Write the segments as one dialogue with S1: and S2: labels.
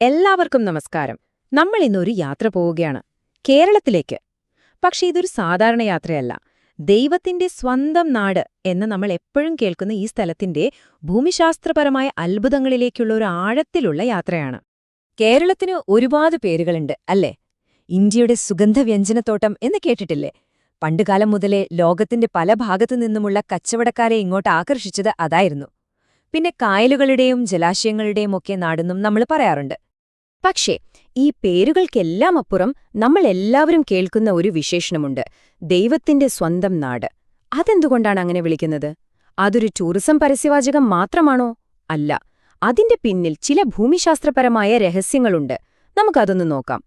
S1: എല്ലാവർക്കും നമസ്കാരം. നമ്മൾ ഇന്നൊരു യാത്ര പോവുകയാണ്, കേരളത്തിലേക്ക്. പക്ഷേ ഇതൊരു സാധാരണ യാത്രയല്ല. ദൈവത്തിന്റെ സ്വന്തം നാട് എന്ന് നമ്മൾ എപ്പോഴും കേൾക്കുന്ന ഈ സ്ഥലത്തിന്റെ ഭൂമിശാസ്ത്രപരമായ അത്ഭുതങ്ങളിലേക്കുള്ള ഒരു ആഴത്തിലുള്ള യാത്രയാണ്. കേരളത്തിന് ഒരുപാട് പേരുകളുണ്ട്, അല്ലേ? ഇന്ത്യയുടെ സുഗന്ധവ്യഞ്ജനത്തോട്ടം എന്ന് കേട്ടിട്ടില്ലേ? പണ്ടുകാലം മുതലേ ലോകത്തിന്റെ പല ഭാഗത്തു നിന്നുമുള്ള കച്ചവടക്കാരെ ഇങ്ങോട്ട് ആകർഷിച്ചത് അതായിരുന്നു. പിന്നെ കായലുകളുടെയും ജലാശയങ്ങളുടെയും ഒക്കെ നാടെന്നും നമ്മൾ പറയാറുണ്ട്. പക്ഷേ ഈ പേരുകൾക്കെല്ലാം അപ്പുറം നമ്മളെല്ലാവരും കേൾക്കുന്ന ഒരു വിശേഷണമുണ്ട്: ദൈവത്തിന്റെ സ്വന്തം നാട്. അതെന്തുകൊണ്ടാണ് അങ്ങനെ വിളിക്കുന്നത്? അതൊരു ടൂറിസം പരസ്യവാചകം മാത്രമാണോ? അല്ല, അതിന്റെ പിന്നിൽ ചില ഭൂമിശാസ്ത്രപരമായ രഹസ്യങ്ങളുണ്ട്. നമുക്കതൊന്ന് നോക്കാം.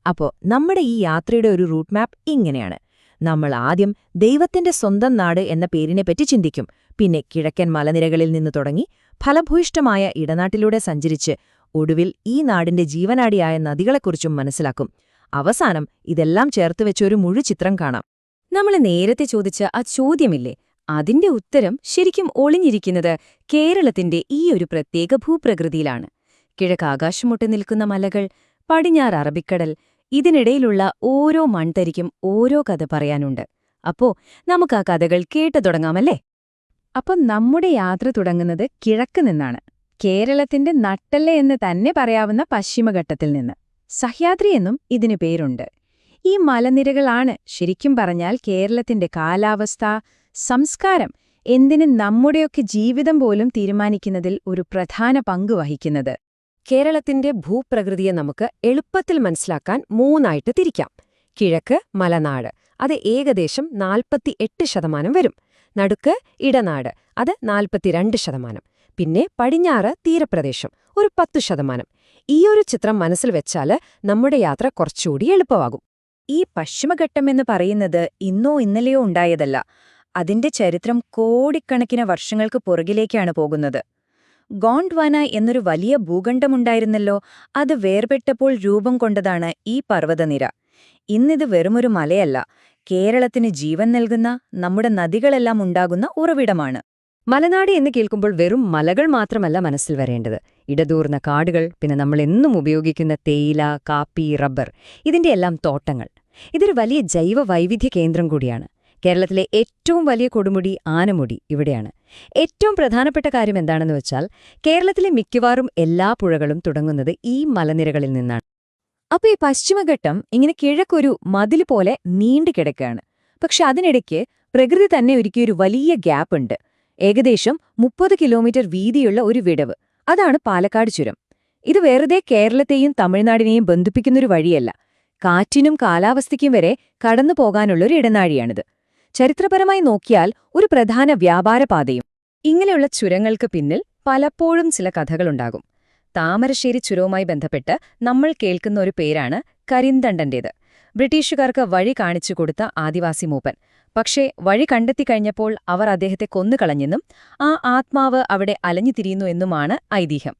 S1: അപ്പോ നമ്മുടെ ഈ യാത്രയുടെ ഒരു റൂട്ട് മാപ്പ് ഇങ്ങനെയാണ്. നമ്മൾ ആദ്യം ദൈവത്തിന്റെ സ്വന്തം നാട് എന്ന പേരിനെപ്പറ്റി ചിന്തിക്കും. പിന്നെ കിഴക്കൻ മലനിരകളിൽ നിന്ന് തുടങ്ങി ഫലഭൂയിഷ്ഠമായ ഇടനാട്ടിലൂടെ സഞ്ചരിച്ച് ഒടുവിൽ ഈ നാടിന്റെ ജീവനാടിയായ നദികളെക്കുറിച്ചും മനസ്സിലാക്കും. അവസാനം ഇതെല്ലാം ചേർത്തുവെച്ചൊരു മുഴുചിത്രം കാണാം. നമ്മൾ നേരത്തെ ചോദിച്ച ആ ചോദ്യമില്ലേ, അതിന്റെ ഉത്തരം ശരിക്കും ഒളിഞ്ഞിരിക്കുന്നത് കേരളത്തിന്റെ ഈ ഒരു പ്രത്യേക ഭൂപ്രകൃതിയിലാണ്. കിഴക്കാകാശമൊട്ട് നിൽക്കുന്ന മലകൾ, പടിഞ്ഞാറ് അറബിക്കടൽ, ഇതിനിടയിലുള്ള ഓരോ മൺതരിക്കും ഓരോ കഥ പറയാനുണ്ട്. അപ്പോ നമുക്ക് ആ കഥകൾ കേട്ടു തുടങ്ങാമല്ലേ? അപ്പം നമ്മുടെ യാത്ര തുടങ്ങുന്നത് കിഴക്ക് നിന്നാണ്. കേരളത്തിന്റെ നട്ടെല്ല് എന്ന് തന്നെ പറയാവുന്ന പശ്ചിമഘട്ടത്തിൽ നിന്ന്. സഹ്യാദ്രി എന്നും ഇതിന് പേരുണ്ട്. ഈ മലനിരകളാണ് ശരിക്കും പറഞ്ഞാൽ കേരളത്തിന്റെ കാലാവസ്ഥ, സംസ്കാരം, എന്തിനും നമ്മുടെയൊക്കെ ജീവിതം പോലും തീരുമാനിക്കുന്നതിൽ ഒരു പ്രധാന പങ്ക് വഹിക്കുന്നത്. കേരളത്തിന്റെ ഭൂപ്രകൃതിയെ നമുക്ക് എളുപ്പത്തിൽ മനസ്സിലാക്കാൻ മൂന്നായിട്ട് തിരിക്കാം. കിഴക്ക് മലനാട്, അത് ഏകദേശം 48% വരും. നടുക്ക് ഇടനാട്, അത് 42%. പിന്നെ പടിഞ്ഞാറ് തീരപ്രദേശം, ഒരു 10%. ഈയൊരു ചിത്രം മനസ്സിൽ വെച്ചാല് നമ്മുടെ യാത്ര കുറച്ചുകൂടി എളുപ്പമാകും. ഈ പശ്ചിമഘട്ടം എന്ന് പറയുന്നത് ഇന്നോ ഇന്നലെയോ ഉണ്ടായതല്ല. അതിന്റെ ചരിത്രം കോടിക്കണക്കിന് വർഷങ്ങൾക്ക് പുറകിലേക്കാണ് പോകുന്നത്. ഗോണ്ട്വാന എന്നൊരു വലിയ ഭൂഖണ്ഡമുണ്ടായിരുന്നല്ലോ, അത് വേർപെട്ടപ്പോൾ രൂപം കൊണ്ടതാണ് ഈ പർവ്വതനിര. ഇന്നിത് വെറുമൊരു മലയല്ല, കേരളത്തിന് ജീവൻ നൽകുന്ന, നമ്മുടെ നദികളെല്ലാം ഉണ്ടാകുന്ന ഉറവിടമാണ്. മലനാട് എന്ന് കേൾക്കുമ്പോൾ വെറും മലകൾ മാത്രമല്ല മനസ്സിൽ വരേണ്ടത്. ഇടതൂർന്ന കാടുകൾ, പിന്നെ നമ്മൾ എന്നും ഉപയോഗിക്കുന്ന തേയില, കാപ്പി, റബ്ബർ, ഇതിന്റെയെല്ലാം തോട്ടങ്ങൾ. ഇതൊരു വലിയ ജൈവ വൈവിധ്യ കേന്ദ്രം കൂടിയാണ്. കേരളത്തിലെ ഏറ്റവും വലിയ കൊടുമുടി ആനമുടി ഇവിടെയാണ്. ഏറ്റവും പ്രധാനപ്പെട്ട കാര്യം എന്താണെന്ന് വെച്ചാൽ, കേരളത്തിലെ മിക്കവാറും എല്ലാ പുഴകളും തുടങ്ങുന്നത് ഈ മലനിരകളിൽ നിന്നാണ്. അപ്പോൾ ഈ പശ്ചിമഘട്ടം ഇങ്ങനെ കിഴക്കൊരു മതിൽ പോലെ നീണ്ടുകിടക്കുകയാണ്. പക്ഷെ അതിനിടയ്ക്ക് പ്രകൃതി തന്നെ ഒരുക്കിയൊരു വലിയ ഗ്യാപ്പ് ഉണ്ട്. ഏകദേശം 30 കിലോമീറ്റർ വീതിയുള്ള ഒരു വിടവ്. അതാണ് പാലക്കാട് ചുരം. ഇത് വെറുതെ കേരളത്തെയും തമിഴ്നാടിനെയും ബന്ധിപ്പിക്കുന്നൊരു വഴിയല്ല, കാറ്റിനും കാലാവസ്ഥയ്ക്കും വരെ കടന്നു പോകാനുള്ളൊരു ഇടനാഴിയാണിത്. ചരിത്രപരമായി നോക്കിയാൽ ഒരു പ്രധാന വ്യാപാരപാതയും. ഇങ്ങനെയുള്ള ചുരങ്ങൾക്ക് പിന്നിൽ പലപ്പോഴും ചില കഥകളുണ്ടാകും. താമരശ്ശേരി ചുരവുമായി ബന്ധപ്പെട്ട് നമ്മൾ കേൾക്കുന്ന ഒരു പേരാണ് കരിന്തണ്ടന്റേത്. ബ്രിട്ടീഷുകാർക്ക് വഴി കാണിച്ചു കൊടുത്ത ആദിവാസി മൂപ്പൻ. പക്ഷേ വഴി കണ്ടെത്തിക്കഴിഞ്ഞപ്പോൾ അവർ അദ്ദേഹത്തെ കൊന്നുകളഞ്ഞെന്നും ആ ആത്മാവ് അവിടെ അലഞ്ഞുതിരിയുന്നു എന്നുമാണ് ഐതിഹ്യം.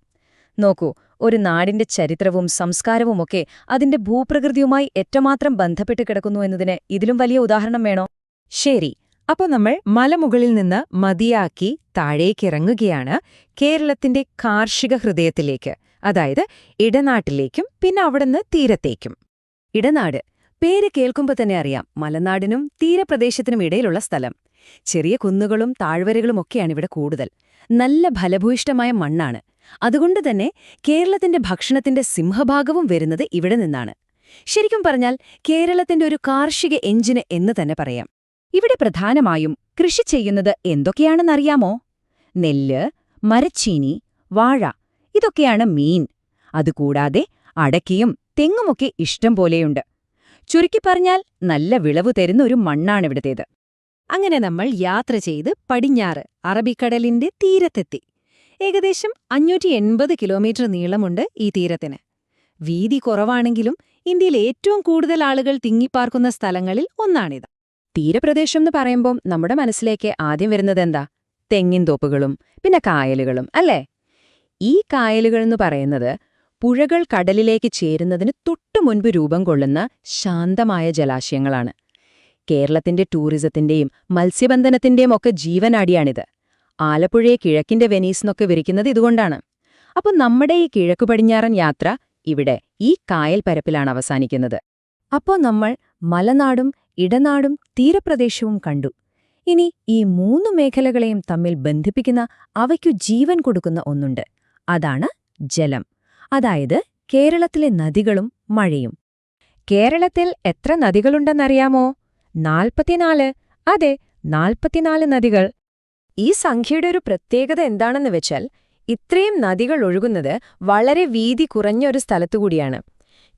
S1: നോക്കൂ, ഒരു നാടിന്റെ ചരിത്രവും സംസ്കാരവുമൊക്കെ അതിന്റെ ഭൂപ്രകൃതിയുമായി എത്രമാത്രം ബന്ധപ്പെട്ട് കിടക്കുന്നു എന്നതിന് ഇതിലും വലിയ ഉദാഹരണം വേണോ? ശരി, അപ്പോൾ നമ്മൾ മലമുകളിൽ നിന്ന് മതിയാക്കി താഴേക്കിറങ്ങുകയാണ് കേരളത്തിന്റെ കാർഷിക ഹൃദയത്തിലേക്ക്, അതായത് ഇടനാട്ടിലേക്കും പിന്നെ അവിടുന്ന് തീരത്തേക്കും. ഇടനാട് പേര് കേൾക്കുമ്പോൾ തന്നെ അറിയാം, മലനാടിനും തീരപ്രദേശത്തിനും ഇടയിലുള്ള സ്ഥലം. ചെറിയ കുന്നുകളും താഴ്വരകളുമൊക്കെയാണ് ഇവിടെ കൂടുതൽ. നല്ല ഫലഭൂയിഷ്ഠമായ മണ്ണാണ്. അതുകൊണ്ട് തന്നെ കേരളത്തിന്റെ ഭക്ഷണത്തിന്റെ സിംഹഭാഗവും വരുന്നത് ഇവിടെ നിന്നാണ്. ശരിക്കും പറഞ്ഞാൽ കേരളത്തിന്റെ ഒരു കാർഷിക എഞ്ചിന് എന്ന് തന്നെ പറയാം. ഇവിടെ പ്രധാനമായും കൃഷി ചെയ്യുന്നത് എന്തൊക്കെയാണെന്നറിയാമോ? നെല്ല്, മരച്ചീനി, വാഴ, ഇതൊക്കെയാണ് മീൻ. അതുകൂടാതെ അടയ്ക്കയും തെങ്ങുമൊക്കെ ഇഷ്ടം പോലെയുണ്ട്. ചുരുക്കി പറഞ്ഞാൽ നല്ല വിളവ് തരുന്ന ഒരു മണ്ണാണിവിടത്തേത്. അങ്ങനെ നമ്മൾ യാത്ര ചെയ്ത് പടിഞ്ഞാറ് അറബിക്കടലിന്റെ തീരത്തെത്തി. ഏകദേശം 580 കിലോമീറ്റർ നീളമുണ്ട് ഈ തീരത്തിന്. വീതി കുറവാണെങ്കിലും ഇന്ത്യയിൽ ഏറ്റവും കൂടുതൽ ആളുകൾ തിങ്ങിപ്പാർക്കുന്ന സ്ഥലങ്ങളിൽ ഒന്നാണിത്. തീരപ്രദേശം എന്ന് പറയുമ്പം നമ്മുടെ മനസ്സിലേക്ക് ആദ്യം വരുന്നതെന്താ? തെങ്ങിൻ തോപ്പുകളും പിന്നെ കായലുകളും, അല്ലേ? ഈ കായലുകളെന്ന് പറയുന്നത് പുഴകൾ കടലിലേക്ക് ചേരുന്നതിന് തൊട്ടു മുൻപ് രൂപം കൊള്ളുന്ന ശാന്തമായ ജലാശയങ്ങളാണ്. കേരളത്തിന്റെ ടൂറിസത്തിന്റെയും മത്സ്യബന്ധനത്തിന്റെയും ഒക്കെ ജീവനാടിയാണിത്. ആലപ്പുഴയെ കിഴക്കിന്റെ വെനീസ് എന്നൊക്കെ വിരിക്കുന്നത് ഇതുകൊണ്ടാണ്. അപ്പോൾ നമ്മുടെ ഈ കിഴക്കു പടിഞ്ഞാറൻ യാത്ര ഇവിടെ ഈ കായൽ പരപ്പിലാണ് അവസാനിക്കുന്നത്. അപ്പോൾ നമ്മൾ മലനാടും ഇടനാടും തീരപ്രദേശവും കണ്ടു. ഇനി ഈ 3 മേഖലകളെയും തമ്മിൽ ബന്ധിപ്പിക്കുന്ന, അവയ്ക്കു ജീവൻ കൊടുക്കുന്ന ഒന്നുണ്ട്. അതാണ് ജലം. അതായത് കേരളത്തിലെ നദികളും മഴയും. കേരളത്തിൽ എത്ര നദികളുണ്ടെന്നറിയാമോ? 44. അതെ, 44 നദികൾ. ഈ സംഖ്യയുടെ ഒരു പ്രത്യേകത എന്താണെന്ന് വെച്ചാൽ, ഇത്രയും നദികൾ ഒഴുകുന്നത് വളരെ വീതി കുറഞ്ഞ ഒരു സ്ഥലത്തുകൂടിയാണ്.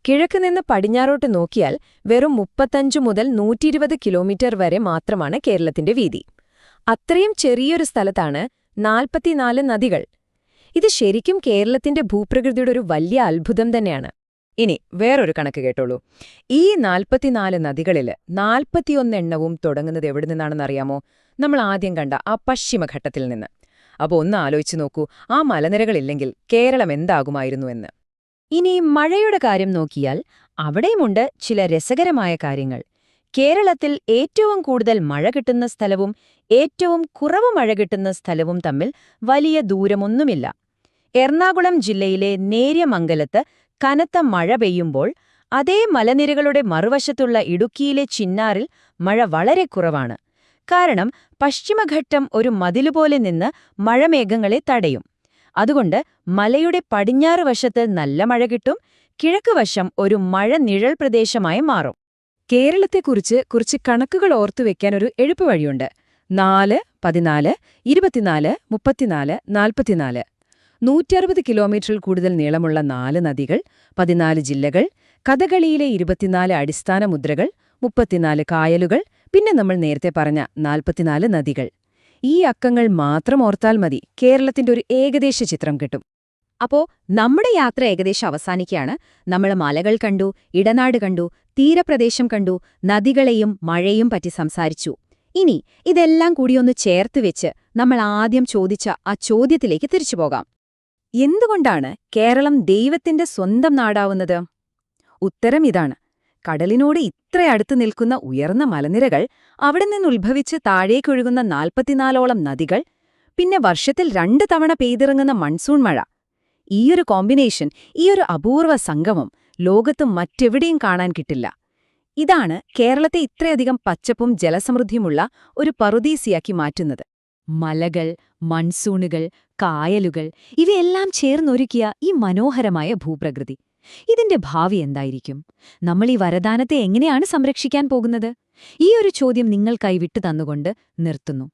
S1: കിഴക്ക് നിന്ന് പടിഞ്ഞാറോട്ട് നോക്കിയാൽ വെറും 35 മുതൽ 120 കിലോമീറ്റർ വരെ മാത്രമാണ് കേരളത്തിന്റെ വീതി. അത്രയും ചെറിയൊരു സ്ഥലത്താണ് 44 നദികൾ. ഇത് ശരിക്കും കേരളത്തിന്റെ ഭൂപ്രകൃതിയുടെ ഒരു വലിയ അത്ഭുതം തന്നെയാണ്. ഇനി വേറൊരു കണക്ക് കേട്ടോളൂ. ഈ 44 നദികളിൽ 41 എണ്ണവും തുടങ്ങുന്നത് എവിടെ നിന്നാണെന്നറിയാമോ? നമ്മൾ ആദ്യം കണ്ട ആ പശ്ചിമഘട്ടത്തിൽ നിന്ന്. അപ്പോൾ ഒന്ന് ആലോചിച്ചു നോക്കൂ, ആ മലനിരകളില്ലെങ്കിൽ കേരളം എന്താകുമായിരുന്നു എന്ന്. ഇനി മഴയുടെ കാര്യം നോക്കിയാൽ അവിടെയുമുണ്ട് ചില രസകരമായ കാര്യങ്ങൾ. കേരളത്തിൽ ഏറ്റവും കൂടുതൽ മഴ കിട്ടുന്ന സ്ഥലവും ഏറ്റവും കുറവ് മഴ കിട്ടുന്ന സ്ഥലവും തമ്മിൽ വലിയ ദൂരമൊന്നുമില്ല. എറണാകുളം ജില്ലയിലെ നേര്യമംഗലത്ത് കനത്ത മഴ പെയ്യുമ്പോൾ അതേ മലനിരകളുടെ മറുവശത്തുള്ള ഇടുക്കിയിലെ ചിന്നാറിൽ മഴ വളരെ കുറവാണ്. കാരണം പശ്ചിമഘട്ടം ഒരു മതിലുപോലെ നിന്ന് മഴമേഘങ്ങളെ തടയും. അതുകൊണ്ട് മലയുടെ പടിഞ്ഞാറ് വശത്ത് നല്ല മഴ കിട്ടും, കിഴക്ക് വശം ഒരു മഴ നിഴൽ പ്രദേശമായി മാറും. കേരളത്തെക്കുറിച്ച് കുറച്ച് കണക്കുകൾ ഓർത്തുവെക്കാൻ ഒരു എളുപ്പവഴിയുണ്ട്. 4, 14, 24, 34, 44. 160 കിലോമീറ്ററിൽ കൂടുതൽ നീളമുള്ള 4 നദികൾ, 14 ജില്ലകൾ, കഥകളിയിലെ 24 അടിസ്ഥാന മുദ്രകൾ, 34 കായലുകൾ, പിന്നെ നമ്മൾ നേരത്തെ പറഞ്ഞ 44 നദികൾ. ഈ അക്കങ്ങൾ മാത്രം ഓർത്താൽ മതി, കേരളത്തിന്റെ ഒരു ഏകദേശ ചിത്രം കിട്ടും. അപ്പോ നമ്മുടെ യാത്ര ഏകദേശം അവസാനിക്കുകയാണ്. നമ്മൾ മലകൾ കണ്ടു, ഇടനാട് കണ്ടു, തീരപ്രദേശം കണ്ടു, നദികളെയും മഴയും പറ്റി സംസാരിച്ചു. ഇനി ഇതെല്ലാം കൂടിയൊന്ന് ചേർത്ത് വെച്ച് നമ്മൾ ആദ്യം ചോദിച്ച ആ ചോദ്യത്തിലേക്ക് തിരിച്ചുപോകാം. എന്തുകൊണ്ടാണ് കേരളം ദൈവത്തിന്റെ സ്വന്തം നാടാവുന്നത്? ഉത്തരം ഇതാണ്. കടലിനോട് ഇത്ര അടുത്ത് നിൽക്കുന്ന ഉയർന്ന മലനിരകൾ, അവിടെ നിന്നുത്ഭവിച്ച് താഴേക്കൊഴുകുന്ന 44ഓളം നദികൾ, പിന്നെ വർഷത്തിൽ 2 തവണ പെയ്തിറങ്ങുന്ന മൺസൂൺ മഴ. ഈയൊരു കോമ്പിനേഷൻ, ഈയൊരു അപൂർവ സംഗമം ലോകത്ത് മറ്റെവിടെയും കാണാൻ കിട്ടില്ല. ഇതാണ് കേരളത്തെ ഇത്രയധികം പച്ചപ്പും ജലസമൃദ്ധിയുമുള്ള ഒരു പറുദീസയാക്കി മാറ്റുന്നത്. മലകൾ, മൺസൂണുകൾ, കായലുകൾ, ഇവയെല്ലാം ചേർന്നൊരുക്കിയ ഈ മനോഹരമായ ഭൂപ്രകൃതി. ഇതിന്റെ ഭാവി എന്തായിരിക്കും? നമ്മൾ ഈ വരദാനത്തെ എങ്ങനെയാണ് സംരക്ഷിക്കാൻ പോകുന്നത്? ഈ ഒരു ചോദ്യം നിങ്ങൾക്കായി വിട്ടു തന്നുകൊണ്ട് നിർത്തുന്നു.